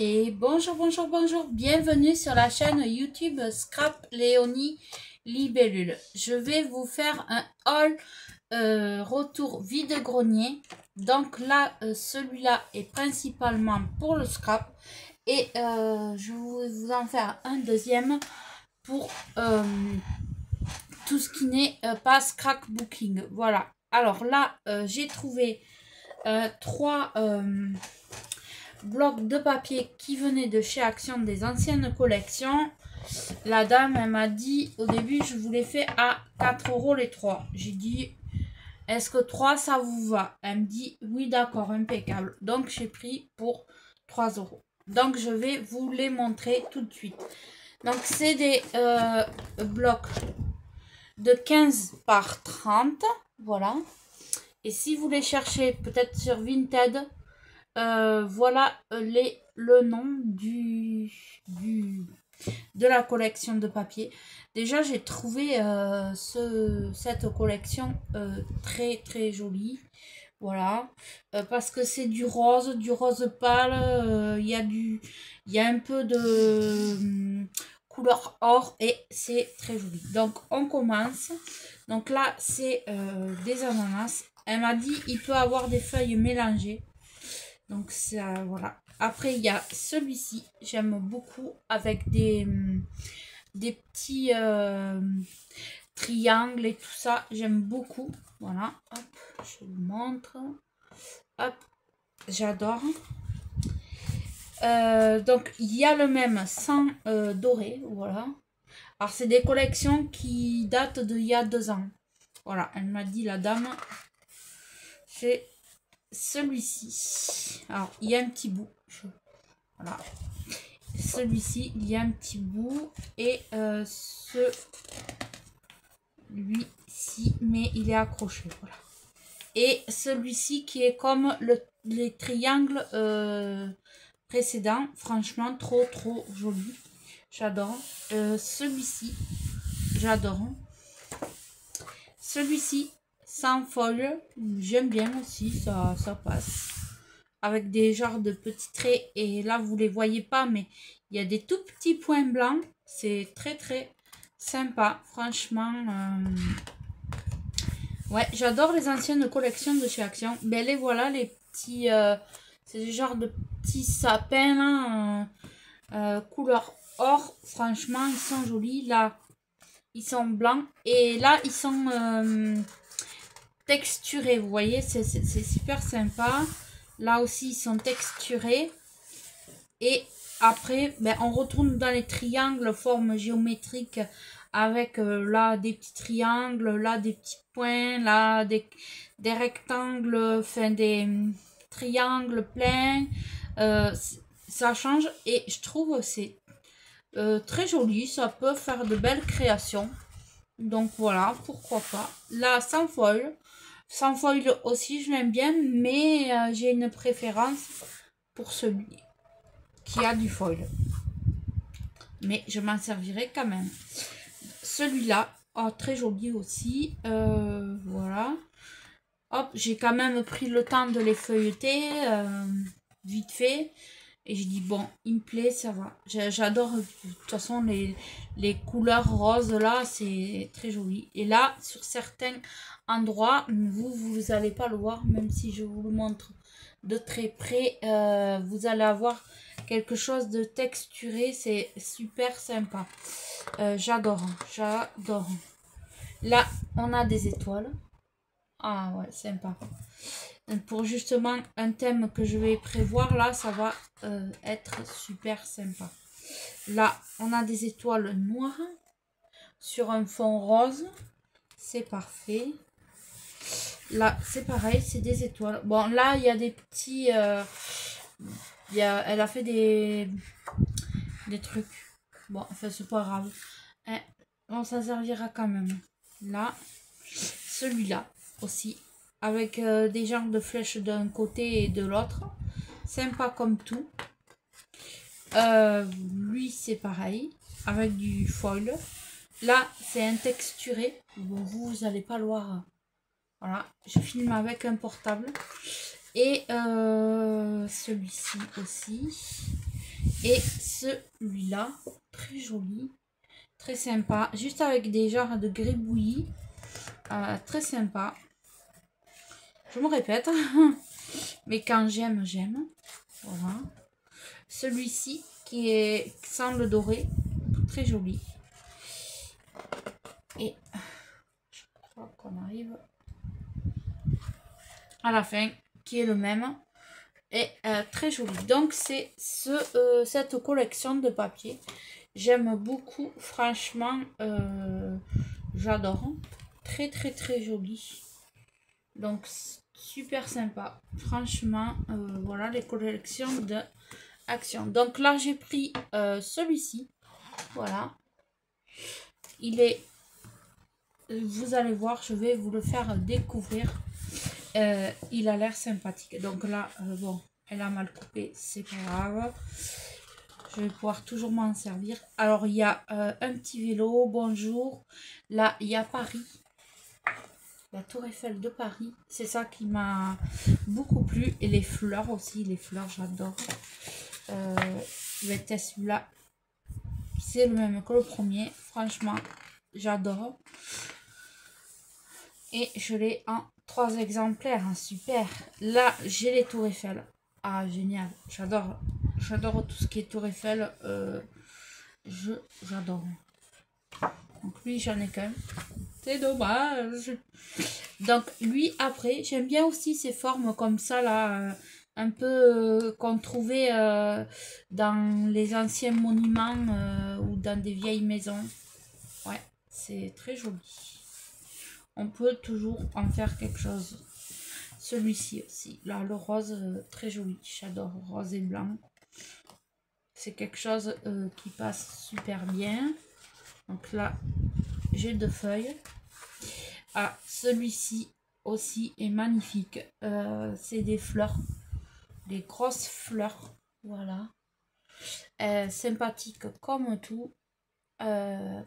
Et bonjour, bonjour, bonjour, bienvenue sur la chaîne YouTube Scrap Léonie Libellule. Je vais vous faire un haul retour vide-grenier. Donc là, celui-là est principalement pour le scrap. Et je vais vous en faire un deuxième pour tout ce qui n'est pas scrapbooking. Voilà. Alors là, j'ai trouvé trois blocs de papier qui venaient de chez Action des anciennes collections. La dame, elle m'a dit au début, je vous les fais à 4 € les 3. J'ai dit, est-ce que 3 ça vous va? Elle me dit, oui, d'accord, impeccable. Donc, j'ai pris pour 3 €. Donc, je vais vous les montrer tout de suite. Donc, c'est des blocs de 15 par 30. Voilà. Et si vous les cherchez peut-être sur Vinted, voilà le nom de la collection de papier. Déjà, j'ai trouvé cette collection très très jolie. Voilà, parce que c'est du rose pâle. Il y a un peu de couleur or et c'est très joli. Donc, on commence. Donc là, c'est des ananas. Elle m'a dit il peut avoir des feuilles mélangées. Donc ça, voilà. Après, il y a celui-ci. J'aime beaucoup avec des petits triangles et tout ça. J'aime beaucoup. Voilà. Hop, je vous montre. Hop, j'adore. Donc, il y a le même sans doré. Voilà. Alors, c'est des collections qui datent d'il y a 2 ans. Voilà, elle m'a dit, la dame. C'est celui-ci. Alors, il y a un petit bout. Voilà. Celui-ci, il y a un petit bout. Et celui-ci, mais il est accroché. Voilà. Et celui-ci qui est comme les triangles précédents. Franchement, trop, trop joli. J'adore. Celui-ci, j'adore. Celui-ci, sans folie, j'aime bien aussi. Ça passe. Avec des genres de petits traits. Et là, vous les voyez pas, mais il y a des tout petits points blancs. C'est très, très sympa. Franchement, ouais, j'adore les anciennes collections de chez Action. Ben, les voilà, les petits... c'est des genres de petits sapins, là, couleur or. Franchement, ils sont jolis. Là, ils sont blancs. Et là, ils sont texturés. Vous voyez, c'est super sympa. Là aussi, ils sont texturés. Et après, ben, on retourne dans les triangles, formes géométriques, avec là des petits triangles, là des petits points, là des rectangles, enfin des triangles pleins. Ça change et je trouve c'est très joli. Ça peut faire de belles créations. Donc voilà, pourquoi pas. Là, sans foil. Sans foil aussi, je l'aime bien, mais j'ai une préférence pour celui qui a du foil. Mais je m'en servirai quand même. Celui-là, oh, très joli aussi. Voilà. Hop, j'ai quand même pris le temps de les feuilleter vite fait. Et je dis, bon, il me plaît, ça va. J'adore, de toute façon, les couleurs roses, là, c'est très joli. Et là, sur certains endroits, vous n'allez pas le voir, même si je vous le montre de très près. Vous allez avoir quelque chose de texturé, c'est super sympa. J'adore, j'adore. Là, on a des étoiles. Ah ouais, sympa. Pour justement un thème que je vais prévoir, là, ça va être super sympa. Là, on a des étoiles noires sur un fond rose. C'est parfait. Là, c'est pareil, c'est des étoiles. Bon, là, il y a des petits... elle a fait des trucs. Bon, enfin, c'est pas grave. Hein, bon, ça servira quand même. Là, celui-là aussi. Avec des genres de flèches d'un côté et de l'autre. Sympa comme tout. Lui, c'est pareil. Avec du foil. Là, c'est un texturé. Bon, vous n'allez pas le voir. Voilà, je filme avec un portable. Et celui-ci aussi. Et celui-là, très joli, très sympa, juste avec des genres de gribouillis, très sympa. Je me répète, mais quand j'aime, j'aime. Voilà. Celui-ci qui est sans le doré, très joli. Et je crois qu'on arrive à la fin, qui est le même. Et très joli. Donc c'est cette collection de papier. J'aime beaucoup, franchement, j'adore. Très très très joli. Donc super sympa. Franchement, voilà les collections de Action. Donc là j'ai pris celui-ci. Voilà. Il est, vous allez voir, je vais vous le faire découvrir. Il a l'air sympathique. Donc là, bon, elle a mal coupé, c'est pas grave. Je vais pouvoir toujours m'en servir. Alors, il y a un petit vélo, bonjour. Là, il y a Paris. La tour Eiffel de Paris. C'est ça qui m'a beaucoup plu. Et les fleurs aussi. Les fleurs, j'adore. Je vais tester celui-là. C'est le même que le premier. Franchement, j'adore. Et je l'ai en 3 exemplaires. Hein, super. Là, j'ai les tours Eiffel. Ah, génial. J'adore. J'adore tout ce qui est tour Eiffel. J'adore. Donc lui, j'en ai qu'un. C'est dommage. Donc lui, après, j'aime bien aussi ces formes comme ça, là. Un peu qu'on trouvait dans les anciens monuments ou dans des vieilles maisons. Ouais, c'est très joli. On peut toujours en faire quelque chose. Celui-ci aussi. Là, le rose, très joli. J'adore rose et blanc. C'est quelque chose qui passe super bien. Donc là, j'ai 2 feuilles. Ah, celui-ci aussi est magnifique. C'est des fleurs. Des grosses fleurs. Voilà. Sympathique comme tout.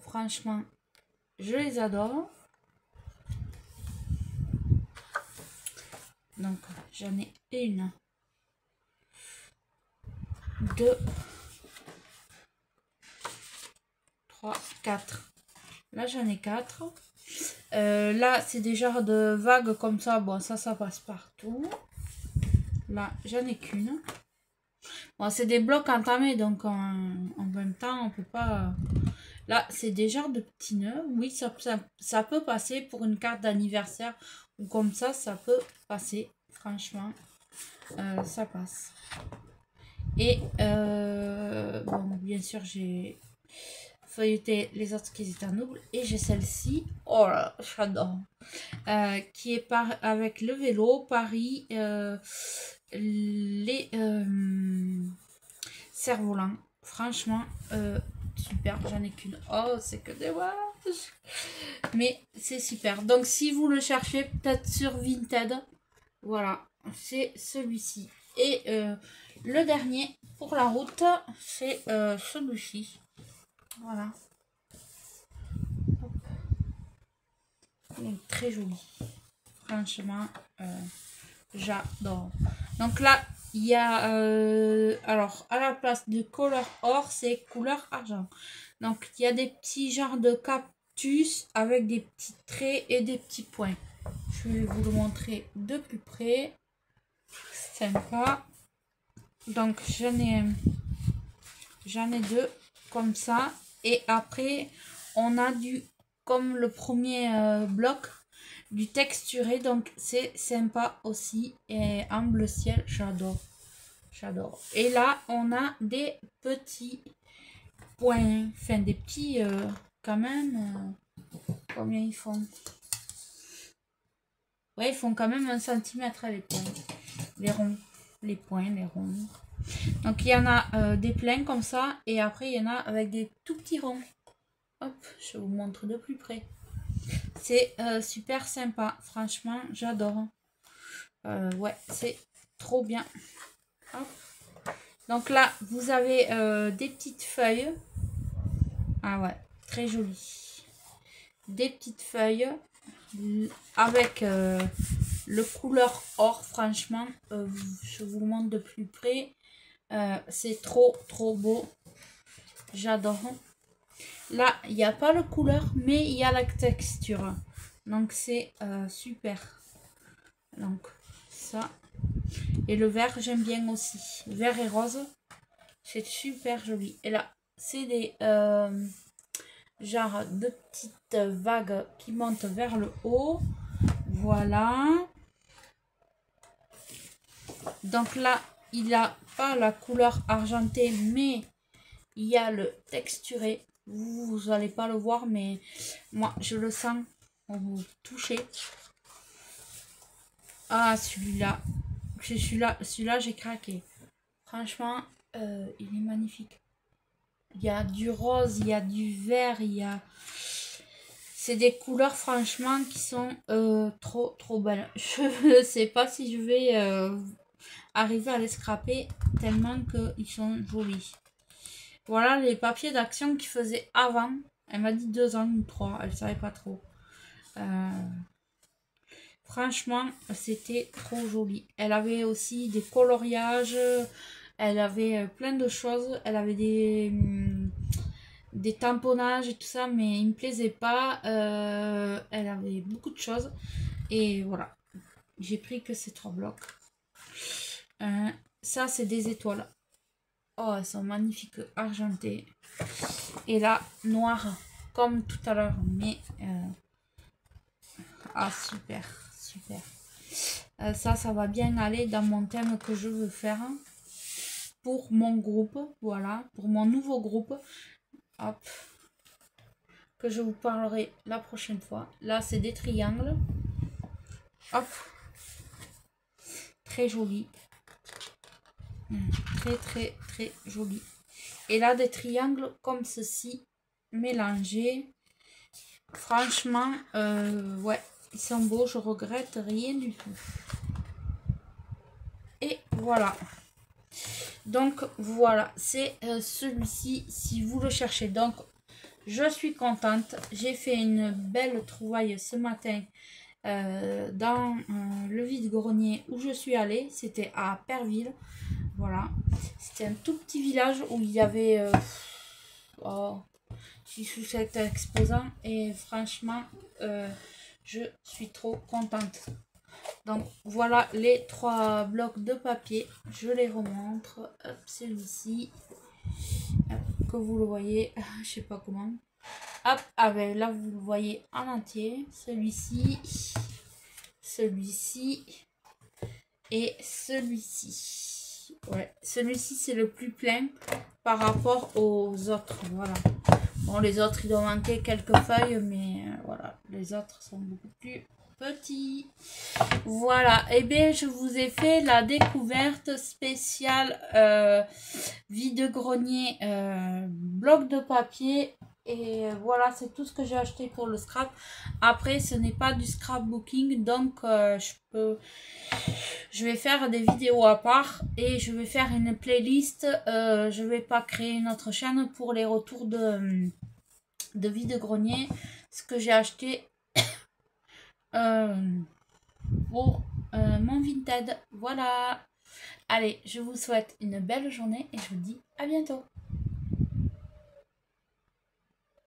Franchement, je les adore. Donc, j'en ai 1, 2, 3, 4. Là, j'en ai 4. Là, c'est des genres de vagues comme ça. Bon, ça passe partout. Là, j'en ai qu'une. Bon, c'est des blocs entamés, donc en même temps, on peut pas... Là, c'est des genres de petits nœuds. Oui, ça peut passer pour une carte d'anniversaire. Ou comme ça peut passer. Franchement, ça passe. Et, bon, bien sûr, j'ai feuilleté les autres qui étaient en double. Et j'ai celle-ci. Oh là, j'adore. Qui est avec le vélo, Paris, les cerfs-volants. Franchement, super. J'en ai qu'une. Oh, c'est que des watts. Mais c'est super. Donc, si vous le cherchez, peut-être sur Vinted, voilà, c'est celui-ci. Et le dernier pour la route, c'est celui-ci. Voilà. Hop. Il est très joli. Franchement, j'adore. Donc là, il y a... alors, à la place de couleur or, c'est couleur argent. Donc, il y a des petits genres de cactus avec des petits traits et des petits points. Je vais vous le montrer de plus près. Sympa. Donc, j'en ai 2 comme ça. Et après, on a du... Comme le premier bloc, du texturé, donc c'est sympa aussi. Et en bleu ciel, j'adore. J'adore. Et là, on a des petits points. Enfin, des petits... quand même... combien ils font? Ouais, ils font quand même 1 centimètre les points. Les ronds. Les points, les ronds. Donc, il y en a des pleins comme ça. Et après, il y en a avec des tout petits ronds. Hop, je vous montre de plus près. C'est super sympa. Franchement, j'adore. Ouais, c'est trop bien. Hop. Donc là, vous avez des petites feuilles. Ah ouais, très joli. Des petites feuilles avec le couleur or. Franchement, je vous montre de plus près. C'est trop beau. J'adore. Là, il n'y a pas la couleur, mais il y a la texture. Donc, c'est super. Donc, ça. Et le vert, j'aime bien aussi. Vert et rose. C'est super joli. Et là, c'est des genre de petites vagues qui montent vers le haut. Voilà. Donc là, il n'a pas la couleur argentée, mais il y a le texturé. Vous n'allez pas le voir, mais moi, je le sens quand vous touchez. Ah, celui-là. Celui-là, j'ai craqué. Franchement, il est magnifique. Il y a du rose, il y a du vert, il y a... C'est des couleurs, franchement, qui sont trop belles. Je ne sais pas si je vais arriver à les scraper tellement qu'ils sont jolis. Voilà les papiers d'action qu'il faisait avant. Elle m'a dit 2 ans ou 3, elle savait pas trop. Franchement, c'était trop joli. Elle avait aussi des coloriages, elle avait plein de choses. Elle avait des tamponnages et tout ça, mais il me plaisait pas. Elle avait beaucoup de choses. Et voilà, j'ai pris que ces 3 blocs. Ça, c'est des étoiles. Oh, elles sont magnifiques, argentées. Et là, noir, comme tout à l'heure. Mais, ah, super. Ça va bien aller dans mon thème que je veux faire. Pour mon groupe, voilà. Pour mon nouveau groupe. Hop. Que je vous parlerai la prochaine fois. Là, c'est des triangles. Hop. Très joli. Très joli. Et là, des triangles comme ceci, mélangés. Franchement, ouais, ils sont beaux, je regrette rien du tout. Et voilà. Donc, voilà, c'est celui-ci, si vous le cherchez. Donc, je suis contente. J'ai fait une belle trouvaille ce matin dans le vide-grenier où je suis allée. C'était à Perville. Voilà. C'était un tout petit village où il y avait... 6 ou 7 exposants et franchement je suis trop contente. Donc voilà les 3 blocs de papier, je les remontre. Celui-ci que vous le voyez, je sais pas comment. Hop, ah ben là vous le voyez en entier. Celui-ci et celui-ci. Ouais, celui-ci c'est le plus plein par rapport aux autres. Voilà. Bon, les autres, il doit manquer quelques feuilles, mais voilà, les autres sont beaucoup plus petits. Voilà, et bien, je vous ai fait la découverte spéciale vide-grenier, bloc de papier. Et voilà, c'est tout ce que j'ai acheté pour le scrap. Après, ce n'est pas du scrapbooking, donc je vais faire des vidéos à part et je vais faire une playlist. Je vais pas créer une autre chaîne pour les retours de vide-grenier, ce que j'ai acheté pour mon Vinted. Voilà. Allez, je vous souhaite une belle journée et je vous dis à bientôt.